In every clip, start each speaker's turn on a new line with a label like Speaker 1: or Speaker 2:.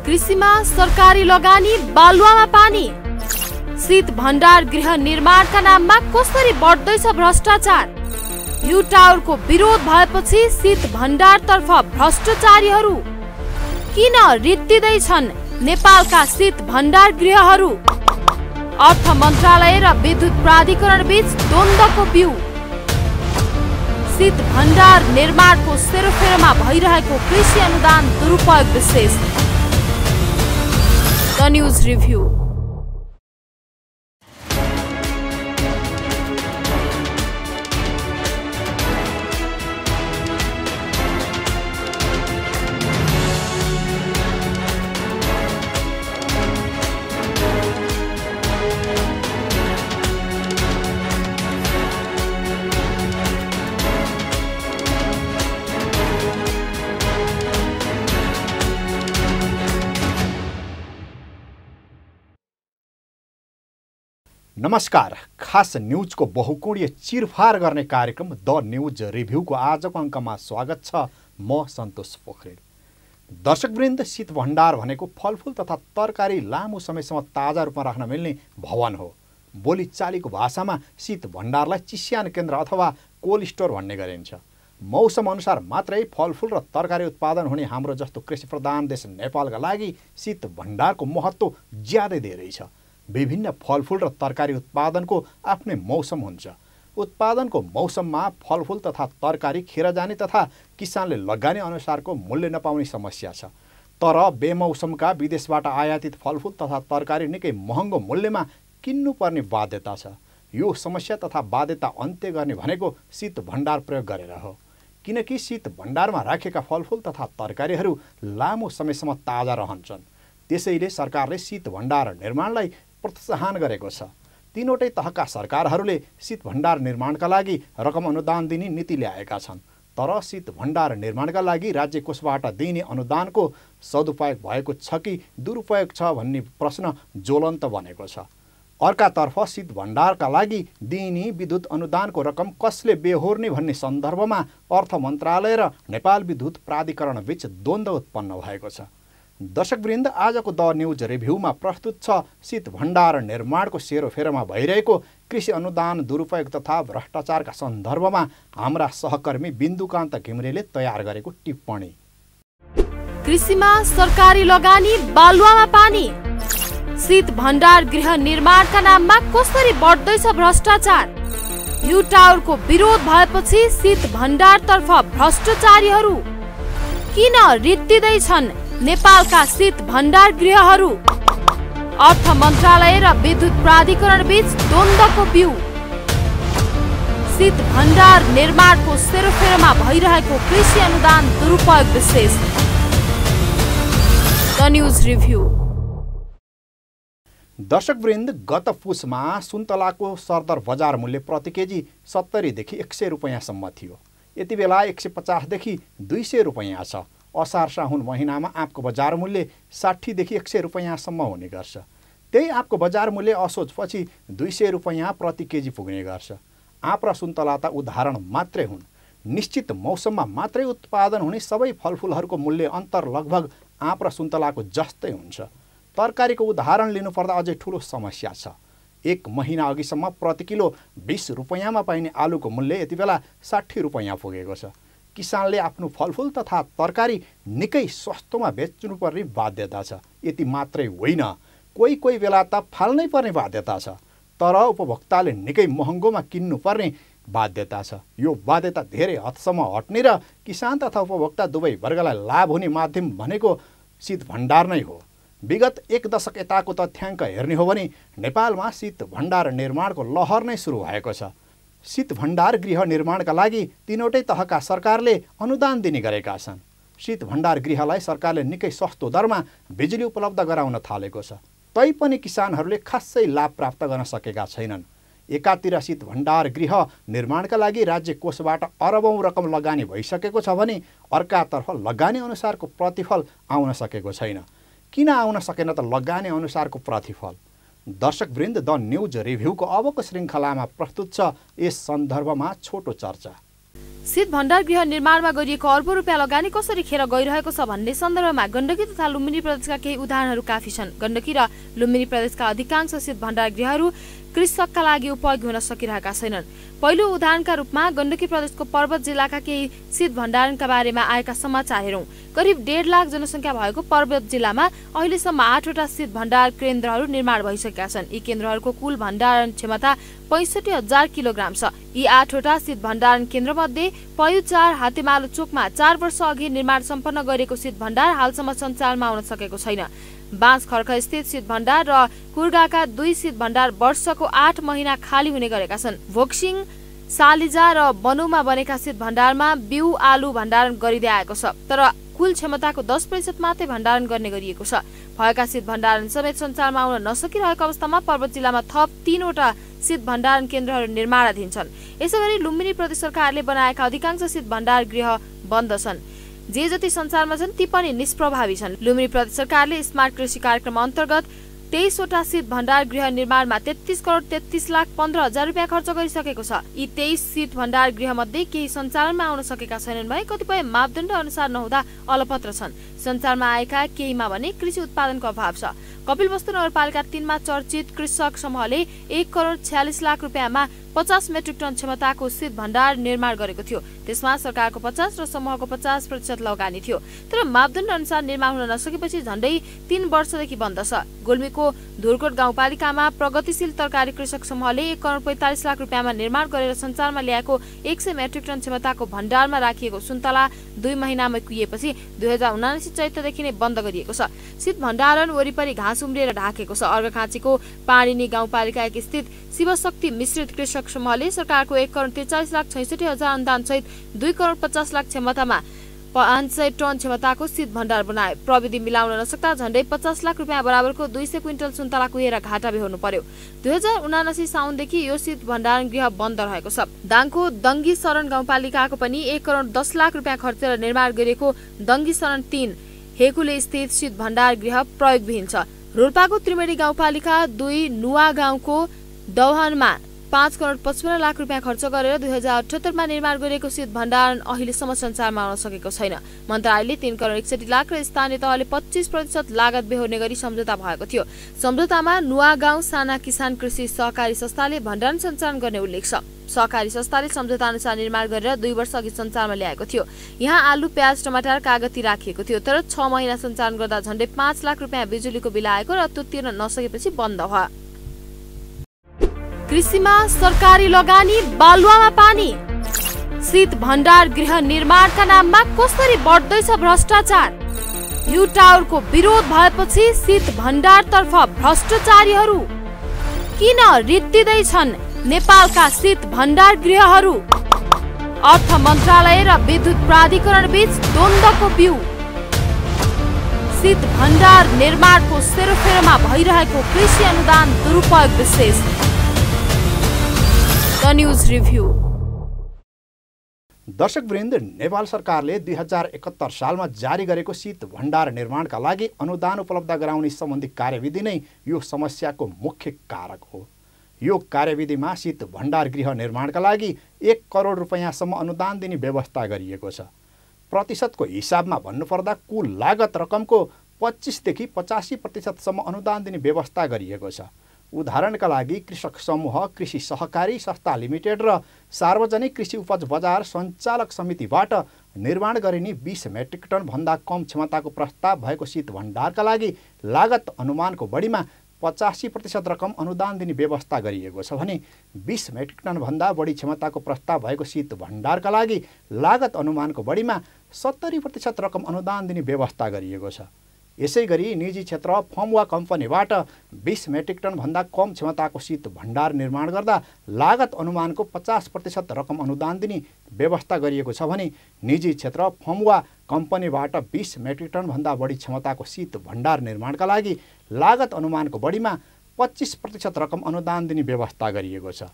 Speaker 1: कृषिमा सरकारी लगानी बालुवामा पानी। शीत भण्डार गृह निर्माणका नाममा कसरी बढ्दैछ भ्रष्टाचार। भ्यू टावरको विरोध भएपछि शीत भण्डारतर्फ भ्रष्टाचारीहरू किन रित्तिँदैछन् नेपालका शीत भण्डार गृहहरू। अर्थ मन्त्रालय र विद्युत प्राधिकरण बीच द्वन्द्वको बिउ। शीत भण्डार निर्माणको सेरोफेरोमा भइरहेको कृषि अनुदान दुरुपयोग विशेष। The news review.
Speaker 2: नमस्कार। खास न्यूजको बहुकोणीय चिरफार गर्ने कार्यक्रम द न्यूज रिभ्यूको आजको अङ्कमा स्वागत छ। म सन्तोष पोखरेल। दर्शकवृन्द, शीत भण्डार भनेको फलफुल तथा तरकारी लामो समयसम्म ताजा रूपमा राख्न मिल्ने भवन हो। बोलीचालीको भाषामा शीत भण्डारलाई चिस्यान केन्द्र अथवा कोल्ड स्टोर भन्ने गरिन्छ। मौसम अनुसार मात्रै फलफुल र तरकारी उत्पादन हुने हाम्रो जस्तो कृषि प्रधान देश नेपालका लागि शीत भण्डारको महत्त्व ज्यादै धेरै छ। विभिन्न फलफुल र तरकारी उत्पादनको आफ्नै मौसम हुन्छ। उत्पादनको मौसममा फलफुल तथा तरकारी खेर जाने तथा किसानले लगानी अनुसारको मूल्य नपाउने समस्या छ। तर बेमौसमका विदेशबाट आयातित फलफुल तथा तरकारी निकै महँगो मूल्यमा किन्नुपर्ने बाध्यता छ। यो समस्या तथा बाध्यता अन्त्य गर्ने भनेको शीत भण्डार प्रयोग गरेर हो। किनकि शीत भण्डारमा राखेका फलफुल तथा तरकारीहरू लामो समयसम्म ताजा रहन्छन्। त्यसैले सरकारले शीत भण्डार निर्माणलाई प्रोत्साहन गरेको छ। तीनवटै तहका सरकारहरूले शीत भण्डार निर्माणका लागि रकम अनुदान दिने नीति ल्याएका छन्। तर शीत भण्डार निर्माणका लागि राज्य कोषबाट दिइने अनुदानको सदुपयोग भएको छ कि दुरुपयोग छ भन्ने प्रश्न ज्वलन्त बनेको छ। अर्कातर्फ शीत भण्डारका लागि दिइने विद्युत अनुदानको रकम कसले बेहोर्ने भन्ने सन्दर्भमा अर्थ मन्त्रालय र नेपाल विद्युत प्राधिकरण बीच द्वन्द्व उत्पन्न भएको छ। दर्शकवृन्द, आजको द न्यूज रिभ्यूमा प्रस्तुत छ शीत भण्डार निर्माणको सेरोफेरोमा भइरहेको कृषि अनुदान दुरुपयोग तथा भ्रष्टाचारका सन्दर्भमा हाम्रा सहकर्मी बिन्दुकान्त घिमिरेले तयार गरेको टिप्पणी।
Speaker 1: कृषिमा सरकारी लगानी बालुवामा पानी। शीत भण्डार गृह निर्माणका नाममा कसरी बढ्दैछ भ्रष्टाचार। भ्यू टावरको विरोध भएपछि शीत भण्डारतर्फ भ्रष्टाचारीहरू किन रित्तिँदैछन् नेपालका शीत भण्डार गृहहरू। अर्थ मन्त्रालय र विद्युत प्राधिकरण बीच द्वन्द्वको बिउ। शीत भण्डार निर्माणको सेरोफेरोमा भइरहेको कृषि अनुदान दुरुपयोग विशेष। The news review.
Speaker 2: दर्शकवृन्द, गत पुसमा सुन्तलाको सरदर बजार मूल्य प्रति केजी 70 देखि 100 रुपैयाँसम्म थियो। यति बेला 150 देखि 200 रुपैयाँ छ। असार साउन महिनामा आँपको बजार मूल्य 60 देखि 100 रुपैयाँसम्म हुने गर्छ। त्यही आँपको बजार मूल्य असोजपछि 200 रुपैयाँ प्रति केजी पुग्ने गर्छ। आँप र सुन्तला त उदाहरण मात्रै हुन्। निश्चित मौसममा मात्रै उत्पादन हुने सबै फलफुलहरूको मूल्य अन्तर लगभग आँप र सुन्तलाको जस्तै हुन्छ। तरकारीको उदाहरण लिनुपर्दा अझै ठुलो समस्या छ। 1 महिना अघिसम्म प्रति किलो 20 रुपैयाँमा पाइने आलुको मूल्य यति बेला 60 रुपैयाँ पुगेको छ। किसानले आफ्नो फलफुल तथा तरकारी निकै सस्तोमा बेच्नुपर्ने बाध्यता छ। यति मात्रै होइन, कोही बेला त फाल्नै पर्ने बाध्यता छ। तर उपभोक्ताले निकै महँगोमा किन्नुपर्ने बाध्यता छ। यो बाध्यता धेरै हदसम्म हट्ने र किसान तथा उपभोक्ता दुवै वर्गलाई लाभ हुने माध्यम भनेको शीत भण्डार नै हो। विगत 1 दशक यताको तथ्याङ्क हेर्ने हो भने नेपालमा शीत भण्डार निर्माणको लहर नै सुरु भएको छ। शीत भण्डार गृह निर्माणका लागि तीनवटै तहका सरकारले अनुदान दिने गरेका छन्। शीत भण्डार गृहलाई सरकारले निकै सस्तो दरमा बिजुली उपलब्ध गराउन थालेको छ। तैपनि किसानहरूले खासै लाभ प्राप्त गर्न सकेका छैनन्। एकातिर शीत भण्डार गृह निर्माणका लागि राज्य कोषबाट अरबौं रकम लगानी भइसकेको छ भने अर्कातर्फ लगानी अनुसारको प्रतिफल आउन सकेको छैन। किन आउन सकेन त लगानी अनुसारको प्रतिफल? दर्शकवृन्द, द न्यूज रिभ्यूको अबको श्रृङ्खलामा प्रस्तुत छ यस सन्दर्भमा छोटो चर्चा।
Speaker 1: शीत भण्डार गृह निर्माणमा गरिएको अर्बौं रुपियाँ लगानी कसरी खेर गइरहेको छ भन्ने सन्दर्भमा गण्डकी तथा लुम्बिनी प्रदेशका केही उदाहरणहरू काफी छन्। गण्डकी र लुम्बिनी प्रदेशका अधिकांश शीत भण्डार गृहहरू कृषकका लागि उपयोगी हुन सकिरहेका छैनन्। पहिलो उदाहरणका रूपमा गण्डकी प्रदेशको पर्वत जिल्लाका केही शीत भण्डारणका बारेमा आएका समाचार हेरौं। करिब 1.5 लाख जनसङ्ख्या भएको पर्वत जिल्लामा अहिलेसम्म 8वटा शीत भण्डार केन्द्रहरू निर्माण भइसकेका छन्। यी केन्द्रहरूको कुल भण्डारण क्षमता 65,000 किलोग्राम छ। यी 8वटा शीत भण्डारण केन्द्रमध्ये पयु 4 हातेमालो चोकमा 4 वर्ष अघि निर्माण सम्पन्न गरेको शीत भण्डार हालसम्म सञ्चालनमा आउन सकेको छैन। बाँसखर्क स्थित शीत भण्डार र कुर्गाका 2 शीत भण्डार वर्षको 8 महिना खाली हुने गरेका छन्। भोक्सिङ, सालिजा र बनौमा बनेका शीत भण्डारमा बिउ आलु भण्डारण गरिँदै आएको छ, तर कुल क्षमताको 10% मात्रै भण्डारण गर्ने गरिएको छ। भएका शीत भण्डारण समेत सञ्चालनमा आउन नसकिरहेको अवस्थामा पर्वत जिल्लामा थप 3वटा शीत भण्डारण केन्द्रहरू निर्माणाधीन छन्। यसैगरी लुम्बिनी प्रदेश सरकारले बनाएका अधिकांश शीत भण्डार गृह बन्द छन्। जे जति सञ्चारमा छन् ती पनि निष्प्रभावी छन्। लुम्बिनी प्रदेश सरकारले स्मार्ट कृषि कार्यक्रम अन्तर्गत 23वटा शीत भण्डार गृह निर्माणमा 33,33,15,000 रुपियाँ खर्च गरिसकेको छ। यी 23 शीत भण्डार गृह मध्ये केही सञ्चालनमा आउन सकेका छैनन् भने कतिपय मापदण्ड अनुसार नहुँदा अलपत्र छन्। सञ्चालनमा आएका केहीमा भने कृषि उत्पादनको अभाव छ। कपिलवस्तु नगरपालिका 3 मा चर्चित कृषक समूहले 1,46 लाख रुपियाँमा 50 मेट्रिक टन क्षमताको शीत भण्डार निर्माण गरेको थियो। त्यसमा सरकारको 50 र समूहको 50% लगानी थियो। तर मापदण्ड अनुसार निर्माण हुन नसकेपछि झण्डै 3 वर्षदेखि बन्द छ। गुल्मीको धुरकोट गाउँपालिकामा प्रगतिशील तरकारी कृषक समूहले 1,45 लाख रुपियाँमा निर्माण गरेर सञ्चालनमा ल्याएको 100 मेट्रिक टन क्षमताको भण्डारमा राखिएको सुन्तला 2 महिनामा कुहिएपछि 2079 चैत्रदेखि नै बन्द गरिएको छ। शीत भण्डारण वरिपरि घाँस उम्रिएर ढाकेको छ। अर्घाखाँचीको पाणिनी गाउँपालिका 1 स्थित शिवशक्ति मिश्रित कृषक समूहले सरकारको 1,43,66,000 अनुदान सहित 2,50,00,000 क्षमतामा 500 टन क्षमताको शीत भण्डार बनाए। प्रविधि मिलाउन नसक्दा झण्डै 50 लाख रुपियाँ बराबरको 200 क्विन्टल सुन्तला कुहेर घाटा बेहोर्नु पर्यो। 2079 साउनदेखि यो शीत भण्डारण गृह बन्द रहेको छ। दाङको दङ्गी शरण गाउँपालिकाको पनि 1,10,00,000 रुपियाँ खर्चेर निर्माण गरिएको दङ्गी शरण 3 हेकुले स्थित शीत भण्डार गृह प्रयोगविहीन छ। रोल्पाको त्रिवेणी गाउँपालिका 2 नुवा गाउँको दौहानमा 5,55,00,000 रुपियाँ खर्च गरेर 2078 मा निर्माण गरिएको शीत भण्डारण अहिलेसम्म सञ्चारमा आउन सकेको छैन। मन्त्रालयले 3,61,00,000 र स्थानीय तहले 25% लागत बेहोर्ने गरी सम्झौता भएको थियो। सम्झौतामा नुवा गाउँ साना किसान कृषि सहकारी संस्थाले भण्डारण सञ्चालन गर्ने उल्लेख छ। सहकारी संस्थाले सम्झौता अनुसार निर्माण गरेर 2 वर्ष अघि सञ्चालनमा ल्याएको थियो। यहाँ आलु, प्याज, टमाटर, कागती राखिएको थियो, तर 6 महिना सञ्चालन गर्दा झण्डै 5 लाख रुपियाँ बिजुलीको बिल आएको र त्यो तिर्न नसकेपछि बन्द भयो। कृषिमा सरकारी लगानी, बालुवामा पानी। शीत भण्डार गृह निर्माणका नाममा कसरी बढ्दैछ भ्रष्टाचार? भ्यू टावरको विरोध भएपछि शीत भण्डारतर्फ भ्रष्टाचारीहरू किन रित्तिँदैछन् नेपालका शीत भण्डार गृहहरू? अर्थ मन्त्रालय र विद्युत प्राधिकरण बीच द्वन्द्वको बिउ। शीत भण्डार निर्माणको सेरोफेरोमा भइरहेको कृषि अनुदान दुरुपयोग विशेष। The news review.
Speaker 2: दर्शकवृन्द, नेपाल सरकारले 2071 सालमा जारी गरेको शीत भण्डार निर्माणका लागि अनुदान उपलब्ध गराउने सम्बन्धी कार्यविधि नै यो समस्याको मुख्य कारक हो। यो कार्यविधिमा शीत भण्डार गृह निर्माणका लागि 1 करोड रुपैयाँसम्म अनुदान दिने व्यवस्था गरिएको छ। प्रतिशतको हिसाबमा भन्नुपर्दा कुल लागत रकमको 25 देखि 85% सम्म अनुदान दिने व्यवस्था गरिएको छ। उदाहरणका लागि कृषक समूह, कृषि सहकारी संस्था लिमिटेड र सार्वजनिक कृषि उपज बजार सञ्चालक समितिबाट निर्माण गरिने 20 मेट्रिक टन भन्दा कम क्षमताको प्रस्ताव भएको शीत भण्डारका लागि लागत अनुमानको बढीमा 85% रकम अनुदान दिने व्यवस्था गरिएको छ भने 20 मेट्रिक टन भन्दा बढी क्षमताको प्रस्ताव भएको शीत भण्डारका लागि लागत अनुमानको बढीमा 70% रकम अनुदान दिने व्यवस्था गरिएको छ। यसैगरी निजी क्षेत्र फर्म वा कम्पनीबाट 20 मेट्रिक टन भन्दा कम क्षमताको शीत भण्डार निर्माण गर्दा लागत अनुमानको 50% रकम अनुदान दिने व्यवस्था गरिएको छ भने निजी क्षेत्र फर्म वा कम्पनीबाट 20 मेट्रिक टन भन्दा बढी क्षमताको शीत भण्डार निर्माणका लागि लागत अनुमानको बढीमा 25% रकम अनुदान दिने व्यवस्था गरिएको छ।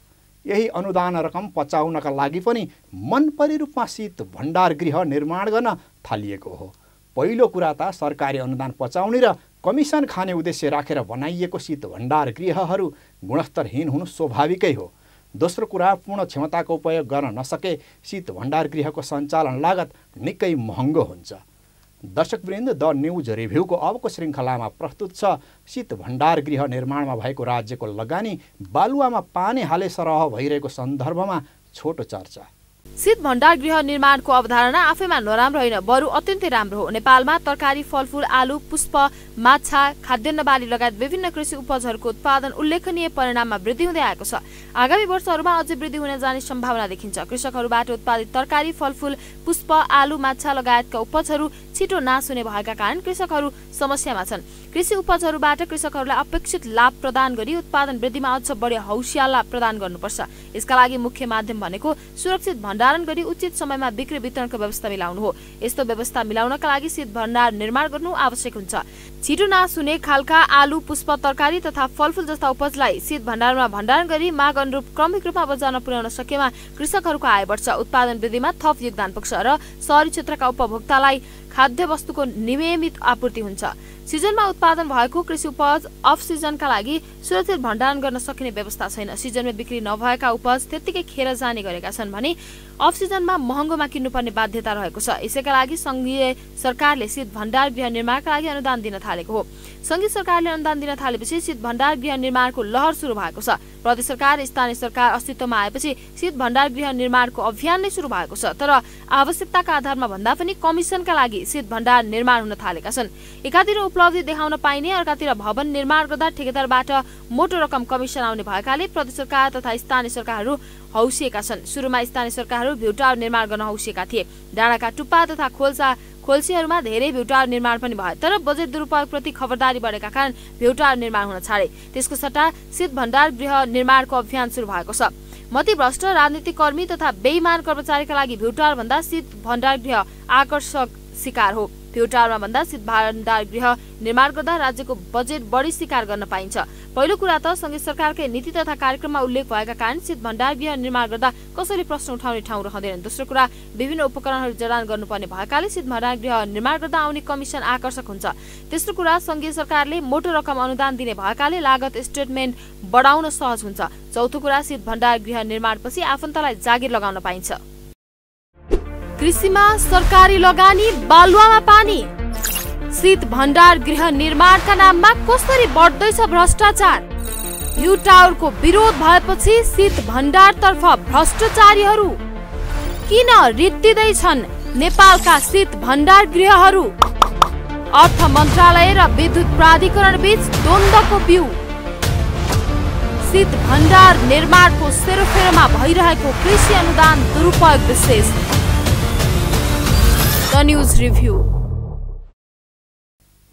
Speaker 2: यही अनुदान रकम पचाउनका लागि पनि मनपरी रूपमा शीत भण्डार गृह निर्माण गर्न थालिएको हो। पहिलो कुरा त सरकारी अनुदान पचाउने र कमिसन खाने उद्देश्य राखेर बनाइएको शीत भण्डार गृहहरू गुणस्तरहीन हुनु स्वाभाविकै हो। दोस्रो कुरा, पूर्ण क्षमताको उपयोग गर्न नसके शीत भण्डार गृहको सञ्चालन लागत निकै महँगो हुन्छ। दर्शकवृन्द, द न्युज रिभ्यूको अबको श्रृङ्खलामा प्रस्तुत छ शीत भण्डार गृह निर्माणमा भएको राज्यको लगानी बालुवामा पानी हाले सरह भइरहेको सन्दर्भमा छोटो चर्चा।
Speaker 1: शीत भण्डार गृह निर्माणको अवधारणा आफैमा नराम्रो होइन, बरु अत्यन्तै राम्रो हो। नेपालमा तरकारी, फलफूल, आलु, पुष्प, माछा, खाद्यान्न बाली लगायत विभिन्न कृषि उपजहरूको उत्पादन उल्लेखनीय परिणाममा वृद्धि हुँदै आएको छ। आगामी वर्षहरूमा अझै वृद्धि हुन जाने सम्भावना देखिन्छ। कृषकहरूबाट उत्पादित तरकारी, फलफूल, पुष्प, आलु, माछा लगायतका उपजहरू छिटो नाश हुने भएका कारण कृषकहरू समस्यामा छन्। कृषि उपजहरूबाट कृषकहरूलाई अपेक्षित लाभ प्रदान गरी उत्पादन वृद्धिमा अझ बढी हौसियाला प्रदान गर्नुपर्छ। यसका लागि मुख्य माध्यम भनेको सुरक्षित भण्डारण गरी उचित समयमा बिक्री वितरणको व्यवस्था मिलाउनु हो। यस्तो व्यवस्था मिलाउनका लागि शीत भण्डार निर्माण गर्नु आवश्यक हुन्छ। छिटो नाश हुने खालका आलु, पुष्प, तरकारी तथा फलफूल जस्ता उपजलाई शीत भण्डारमा भण्डारण गरी माग अनुरूप क्रमिक रूपमा बजारमा पुर्याउन सकेमा कृषकहरूको आय बढ्छ, उत्पादन वृद्धिमा थप योगदान पुग्छ र शहरी क्षेत्रका उपभोक्तालाई खाद्य वस्तुको नियमित आपूर्ति हुन्छ। सिजनमा उत्पादन भएको कृषि उपज अफ सिजनका लागि सुरक्षित भण्डारण गर्न सकिने व्यवस्था छैन। सिजनमा बिक्री नभएका उपज त्यत्तिकै खेर जाने गरेका छन् भने अफ सिजनमा महँगोमा किन्नुपर्ने बाध्यता रहेको छ। यसैका लागि संघीय सरकारले शीत भण्डार गृह निर्माणका लागि अनुदान दिन थालेको हो। संघीय सरकारले अनुदान दिन थालेपछि शीत भण्डार गृह निर्माणको लहर सुरु भएको छ। प्रदेश सरकार, स्थानीय सरकार अस्तित्वमा आएपछि शीत भण्डार गृह निर्माणको अभियान नै सुरु भएको छ। तर आवश्यकताका आधारमा भन्दा पनि कमिसनका लागि शीत भण्डार निर्माण हुन थालेका छन्। एकातिर उपलब्धि देखाउन पाइने, अर्कातिर भवन निर्माण गर्दा ठेकेदारबाट मोटो रकम कमिसन आउने भएकाले प्रदेश सरकार तथा स्थानीय सरकारहरू हौसिएका छन्। सुरुमा स्थानीय सरकारहरू भ्यू निर्माण गर्न हौसिएका थिए। डाँडाका टुप्पा तथा खोल्सीहरूमा धेरै भ्यू टावर निर्माण पनि भयो, तर बजेट दुरुपयोगप्रति खबरदारी बढेका कारण भ्यू टावर निर्माण हुन छाडे। त्यसको सट्टा शीत भण्डार गृह निर्माणको अभियान सुरु भएको छ। मतिभ्रष्ट राजनीतिक कर्मी तथा बेइमान कर्मचारीका लागि भ्यू टावर भन्दा शीत भण्डार गृह आकर्षक शिकार हो। भ्यू टावरमा भन्दा शीत भण्डार गृह निर्माण गर्दा राज्यको बजेट बढी शिकार गर्न पाइन्छ। पहिलो कुरा त संघीय सरकारकै नीति तथा कार्यक्रममा उल्लेख भएका कारण शीत भण्डार गृह निर्माण गर्दा कसैले प्रश्न उठाउने ठाउँ रहँदैन। दोस्रो कुरा, विभिन्न उपकरणहरू जडान गर्नुपर्ने भएकाले शीत भण्डार गृह निर्माण गर्दा आउने कमिसन आकर्षक हुन्छ। तेस्रो कुरा, संघीय सरकारले मोटो रकम अनुदान दिने भएकाले लागत स्टेटमेन्ट बढाउन सहज हुन्छ। चौथो कुरा, शीत भण्डार गृह निर्माणपछि आफन्तलाई जागिर लगाउन पाइन्छ। कृषिमा सरकारी लगानी, बालुवामा पानी। शीत भण्डार गृह निर्माणका नाममा कसरी बढ्दैछ भ्रष्टाचार? भ्यू टावरको विरोध भएपछि शीत भण्डारतर्फ भ्रष्टाचारीहरू किन रित्तिँदैछन् नेपालका शीत भण्डार गृहहरू? अर्थ मन्त्रालय र विद्युत प्राधिकरण बीच द्वन्द्वको बिउ। शीत भण्डार निर्माणको सेरोफेरोमा भइरहेको कृषि अनुदान दुरुपयोग विशेष। The news review.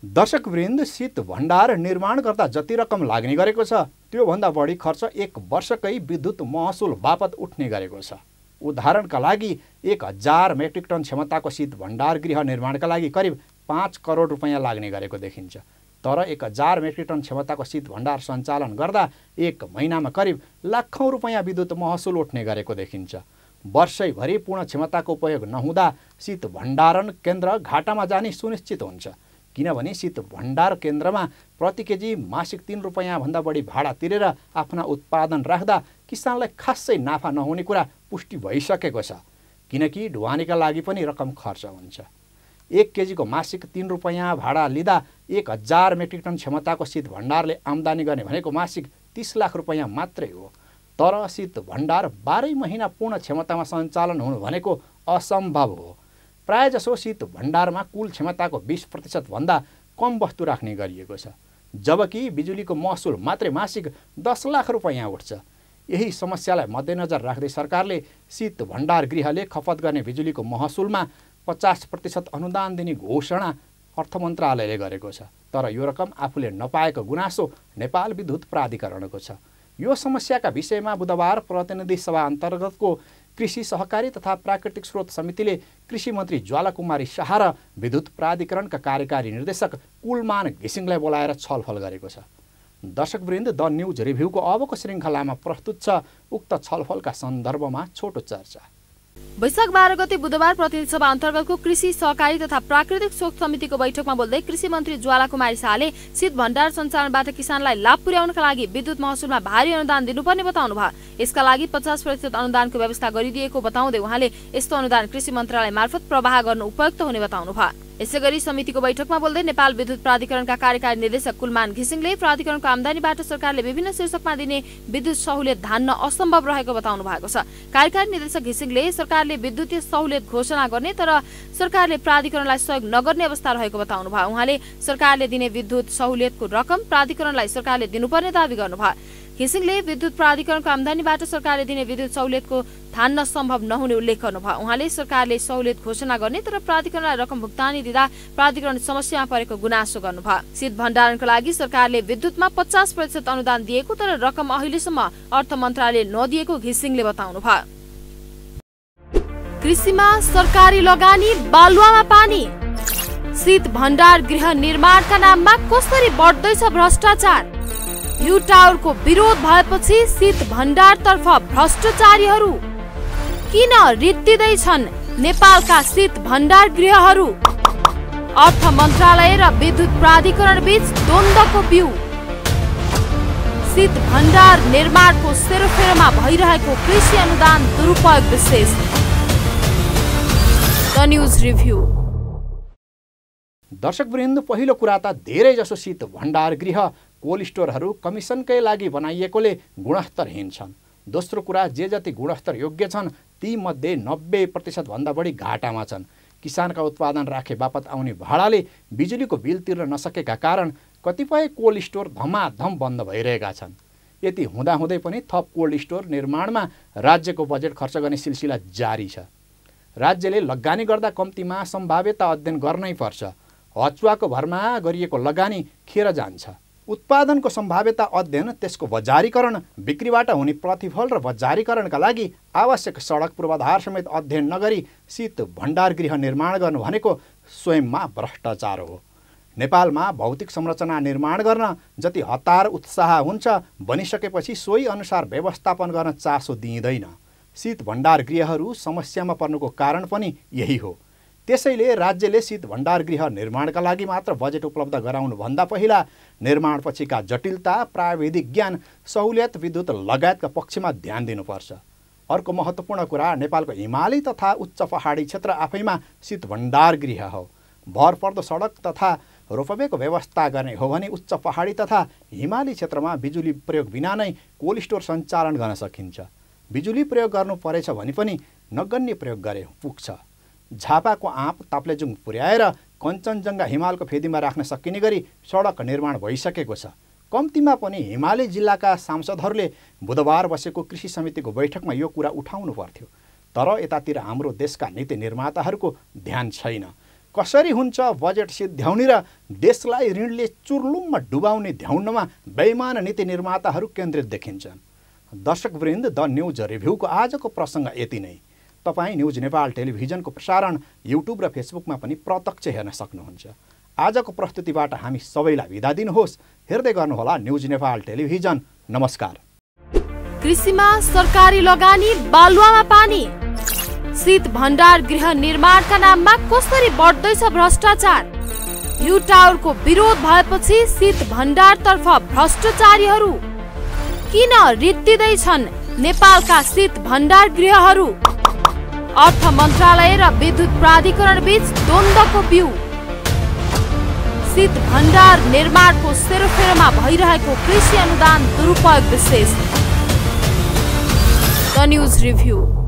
Speaker 2: दर्शकवृन्द, शीत भण्डार निर्माण गर्दा जति रकम लाग्ने गरेको छ त्योभन्दा बढी खर्च एक वर्षकै विद्युत महसुल बापत उठ्ने गरेको छ। उदाहरणका लागि 1000 मेट्रिक टन क्षमताको शीत भण्डार गृह निर्माणका लागि करिब 5 करोड रुपैयाँ लाग्ने गरेको देखिन्छ। तर 1000 मेट्रिक टन क्षमताको शीत भण्डार सञ्चालन गर्दा एक महिनामा करिब लाखौँ रुपैयाँ विद्युत महसुल उठ्ने गरेको देखिन्छ। वर्षैभरि पूर्ण क्षमताको उपयोग नहुँदा शीत भण्डारण केन्द्र घाटामा जाने सुनिश्चित हुन्छ, किनभने शीत भण्डार केन्द्रमा प्रति केजी मासिक 3 रुपैयाँ भन्दा बढी भाडा तिरेर आफ्ना उत्पादन राख्दा किसानलाई खासै नाफा नहुने कुरा पुष्टि भइसकेको छ, किनकि ढुवानीका लागि पनि रकम खर्च हुन्छ। 1 केजीको मासिक 3 रुपैयाँ भाडा लिँदा 1000 मेट्रिक टन क्षमताको शीत भण्डारले आम्दानी गर्ने भनेको मासिक 30 लाख रुपैयाँ मात्रै हो। तर शीत भण्डार 12 महिना पूर्ण क्षमतामा सञ्चालन हुनु भनेको असम्भव हो। प्रायजसो शीत भण्डारमा कुल क्षमताको 20% भन्दा कम वस्तु राख्ने गरिएको छ, जबकि बिजुलीको महसुल मात्रै मासिक 10 लाख रुपैयाँ उठ्छ। यही समस्यालाई मध्यनजर राख्दै सरकारले शीत भण्डार गृहले खपत गर्ने बिजुलीको महसुलमा 50% अनुदान दिने घोषणा अर्थ मन्त्रालयले गरेको छ। तर यो रकम आफूले नपाएको गुनासो नेपाल विद्युत प्राधिकरणको छ। यो समस्याका विषयमा बुधबार प्रतिनिधि सभा अन्तर्गतको कृषि, सहकारी तथा प्राकृतिक स्रोत समितिले कृषि मन्त्री ज्वालाकुमारी शाह र विद्युत प्राधिकरणका कार्यकारी निर्देशक कुलमान घिसिङलाई बोलाएर छलफल गरेको छ। दर्शकवृन्द, द न्युज रिभ्यूको अबको श्रृङ्खलामा प्रस्तुत छ उक्त छलफलका सन्दर्भमा छोटो चर्चा।
Speaker 1: वैशाख 12 गते बुधबार प्रतिनिधि सभा अन्तर्गतको कृषि सहकारी तथा प्राकृतिक शोध समितिको बैठकमा बोल्दै कृषि मन्त्री ज्वाला कुमारी शाहले शीत भण्डार सञ्चालनबाट किसानलाई लाभ पुर्याउनका लागि विद्युत महसुलमा भारी अनुदान दिनुपर्ने बताउनुभयो। यसका लागि 50% अनुदानको व्यवस्था गरिदिएको बताउँदै उहाँले यस्तो अनुदान कृषि मन्त्रालय मार्फत प्रवाह गर्न उपयुक्त हुने बताउनुभयो। यसैगरी समितिको बैठकमा बोल्दै नेपाल विद्युत प्राधिकरणका कार्यकारी निर्देशक कुलमान घिसिङले प्राधिकरणको आम्दानीबाट सरकारले विभिन्न शीर्षकमा दिने विद्युत सहुलियत धान्न असम्भव रहेको बताउनु भएको छ। कार्यकारी निर्देशक घिसिङले सरकारले विद्युतीय सहुलियत घोषणा गर्ने तर सरकारले प्राधिकरणलाई सहयोग नगर्ने अवस्था रहेको बताउनुभयो। उहाँले सरकारले दिने विद्युत सहुलियतको रकम प्राधिकरणलाई सरकारले दिनुपर्ने दावी गर्नुभयो। घिसिङले विद्युत प्राधिकरणको आम्दानीबाट सरकारले दिने विद्युत सहुलियतको धान्न सम्भव नहुने उल्लेख गर्नुभयो। उहाँले सरकारले सहुलियत घोषणा गर्ने तर प्राधिकरणलाई रकम भुक्तानी दिँदा प्राधिकरण समस्यामा परेको गुनासो गर्नुभयो। शीत भण्डारणको लागि सरकारले विद्युतमा 50% अनुदान दिएको तर रकम अहिलेसम्म अर्थ मन्त्रालयले नदिएको घिसिङले बताउनुभयो। कृषिमा सरकारी लगानी बालुवामा पानी। शीत भण्डार गृह निर्माणका नाममा कसरी बढ्दैछ भ्रष्टाचार। भ्यू टावरको विरोध भएपछि शीत भण्डारतर्फ भ्रष्टाचारीहरू किन रित्तिँदैछन् नेपालका शीत भण्डार गृहहरू। अर्थ मन्त्रालय र विद्युत प्राधिकरण बीच द्वन्द्वको बिउ। शीत भण्डार निर्माणको सेरोफेरोमा भइरहेको कृषि अनुदान दुरुपयोग विशेष। The news review.
Speaker 2: दर्शकवृन्द, पहिलो कुरा त धेरै जसो शीत भण्डार गृह कोल्ड स्टोरहरू कमिसनकै लागि बनाइएकोले गुणस्तरहीन छन्। दोस्रो कुरा, जे जति गुणस्तर योग्य छन् तीमध्ये 90% भन्दा बढी घाटामा छन्। किसानका उत्पादन राखे बापत आउने भाडाले बिजुलीको बिल तिर्न नसकेका कारण कतिपय कोल्ड स्टोर धमाधम बन्द भइरहेका छन्। यति हुँदाहुँदै पनि थप कोल्ड स्टोर निर्माणमा राज्यको बजेट खर्च गर्ने सिलसिला जारी छ। राज्यले लगानी गर्दा कम्तीमा सम्भाव्यता अध्ययन गर्नै पर्छ। हचुवाको भरमा गरिएको लगानी खेर जान्छ। उत्पादनको सम्भाव्यता अध्ययन, त्यसको बजारीकरण, बिक्रीबाट हुने प्रतिफल र बजारीकरणका लागि आवश्यक सडक पूर्वाधार समेत अध्ययन नगरी शीत भण्डार गृह निर्माण गर्नु भनेको स्वयंमा भ्रष्टाचार हो। नेपालमा भौतिक संरचना निर्माण गर्न जति हतार उत्साह हुन्छ, बनिसकेपछि सोही अनुसार व्यवस्थापन गर्न चासो दिइँदैन। शीत भण्डार गृहहरू समस्यामा पर्नुको कारण पनि यही हो। त्यसैले राज्यले शीत भण्डार गृह निर्माणका लागि मात्र बजेट उपलब्ध गराउनुभन्दा पहिला निर्माणपछिका जटिलता, प्राविधिक ज्ञान, सहुलियत, विद्युत लगायतका पक्षमा ध्यान दिनुपर्छ। अर्को महत्त्वपूर्ण कुरा, नेपालको हिमाली तथा उच्च पहाडी क्षेत्र आफैमा शीत भण्डार गृह हो। भरपर्दो सडक तथा रोपवेको व्यवस्था गर्ने हो भने उच्च पहाडी तथा हिमाली क्षेत्रमा बिजुली प्रयोग बिना नै कोल्ड स्टोर सञ्चालन गर्न सकिन्छ। बिजुली प्रयोग गर्नु परेछ भने पनि नगन्य प्रयोग गरे पुग्छ। झापाको आँप ताप्लेजुङ पुर्याएर कञ्चनजङ्घा हिमालको फेदीमा राख्न सकिने गरी सडक निर्माण भइसकेको छ। कम्तीमा पनि हिमाली जिल्लाका सांसदहरूले बुधबार बसेको कृषि समितिको बैठकमा यो कुरा उठाउनु पर्थ्यो। तर यतातिर हाम्रो देशका नीति निर्माताहरूको ध्यान छैन। कसरी हुन्छ बजेट सिद्ध्याउने र देशलाई ऋणले चुर्लुममा डुबाउने ध्याउनमा बेइमान नीति निर्माताहरू केन्द्रित देखिन्छन्। दर्शकवृन्द, द न्यूज रिभ्यूको आजको प्रसङ्ग यति नै। तपाईँ न्यूज नेपाल टेलिभिजनको प्रसारण युट्युब र फेसबुकमा पनि प्रत्यक्ष हेर्न सक्नुहुन्छ। आजको प्रस्तुतिबाट हामी सबैलाई बिदा दिनुहोस्। हेर्दै गर्नुहोला न्यूज नेपाल टेलिभिजन। नमस्कार।
Speaker 1: कृषिमा सरकारी लगानी बालुवामा पानी। शीत भण्डार गृह निर्माणका नाममा कसरी बढ्दैछ भ्रष्टाचार। भ्यू टावरको विरोध भएपछि शीत भण्डारतर्फ भ्रष्टाचारीहरू किन रित्तिँदैछन् नेपालका शीत भण्डार गृहहरू। अर्थ मन्त्रालय र विद्युत प्राधिकरण बीच द्वन्द्वको बिउ। शीत भण्डार निर्माणको सेरोफेरोमा भइरहेको कृषि अनुदान दुरुपयोग विशेष। The news review.